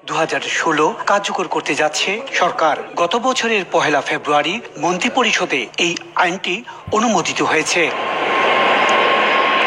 2016 কার্যকর করতে যাচ্ছে সরকার। গত বছরের 1 ফেব্রুয়ারি মন্ত্রিপরিষদে এই আইনটি অনুমোদিত হয়েছে।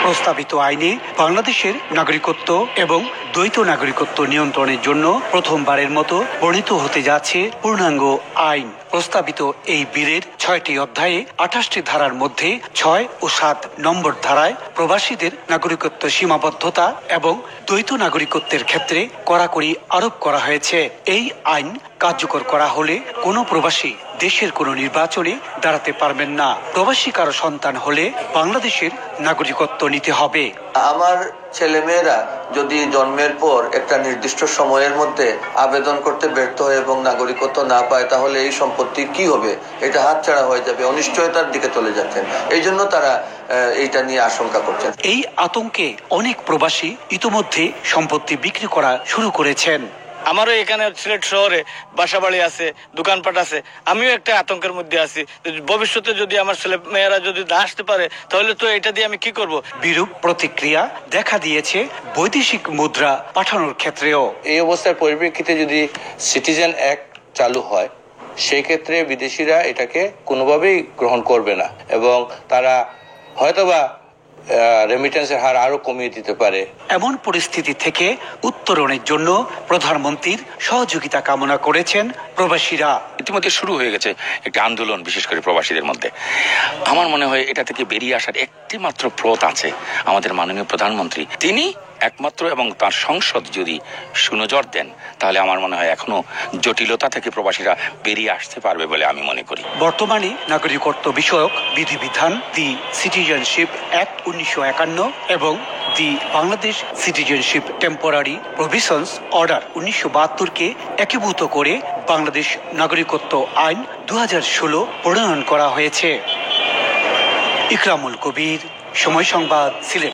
প্রস্তাবিত আইনে বাংলাদেশের নাগরিকত্ব এবং দ্বৈত নাগরিকত্ব নিয়ন্ত্রণের জন্য প্রথমবারের মতো প্রণীত হতে যাচ্ছে পূর্ণাঙ্গ আইন। প্রস্তাবিত এই বিলের 6টি অধ্যায়ে 28টি ধারার মধ্যে 6 ও 7 নম্বর ধারায় প্রবাসীদের নাগরিকত্ব সীমাবদ্ধতা এবং দ্বৈত নাগরিকত্বের ক্ষেত্রে কড়াকড়ি আরোপ করা হয়েছে। এই আইন কার্যকর করা হলে কোনো প্রবাসী দেশের কোনো নির্বাচনে দাঁড়াতে পারবেন না। প্রবাসী কারো সন্তান হলে বাংলাদেশের নাগরিকত্ব নিতে হবে। আমার ছেলেমেয়েরা যদি জন্মের পর একটা নির্দিষ্ট সময়ের মধ্যে আবেদন করতে ব্যর্থ হয় এবং নাগরিকত্ব না পায়, তাহলে এই সম্পত্তি কি হবে? এটা হাতছাড়া হয়ে যাবে, অনিশ্চয়তার দিকে চলে যাচ্ছেন। এই জন্য তারা এইটা নিয়ে আশঙ্কা করছেন। এই আতঙ্কে অনেক প্রবাসী ইতোমধ্যে সম্পত্তি বিক্রি করা শুরু করেছেন। আমারও এখানে সিলেট শহরে বাসাবাড়ি আছে, দোকানপাট আছে। আমিও একটা আতঙ্কের মধ্যে আছি, ভবিষ্যতে যদি আমার ছেলে মেয়েরা যদি না আসতে পারে, তাহলে তো এটা দিয়ে আমি কি করব? বিরূপ প্রতিক্রিয়া দেখা দিয়েছে বৈদেশিক মুদ্রা পাঠানোর ক্ষেত্রেও। এই অবস্থার পরিপ্রেক্ষিতে যদি সিটিজেন অ্যাক্ট চালু হয়, সেই ক্ষেত্রে বিদেশিরা এটাকে কোনোভাবেই গ্রহণ করবে না এবং তারা হয়তোবা রেমিটেন্সের হার আরো কমিয়ে দিতে পারে। এমন পরিস্থিতি থেকে উত্তরণের জন্য প্রধানমন্ত্রীর সহযোগিতা কামনা করেছেন প্রবাসীরা। ইতিমধ্যে শুরু হয়ে গেছে একটা আন্দোলন, বিশেষ করে প্রবাসীদের মধ্যে। আমার মনে হয় এটা থেকে বেরিয়ে আসার একটি মাত্র পথ আছে, আমাদের মাননীয় প্রধানমন্ত্রী তিনি একমাত্র, এবং তার সংসদ যদি সুনজর দেন, তাহলে আমার মনে হয় এখনো জটিলতা থেকে প্রবাসীরা বেরিয়ে আসতে পারবে বলে আমি মনে করি। বর্তমানে নাগরিকত্ব বিষয়ক বিধিবিধান দি সিটিজেনশিপ অ্যাক্ট 1951 এবং the Bangladesh citizenship temporary provisions order 1972-কে একীভূত করে বাংলাদেশ নাগরিকত্ব আইন 2016 প্রণয়ন করা হয়েছে। ইকরামুল কবির, সময় সংবাদ, সিলেট।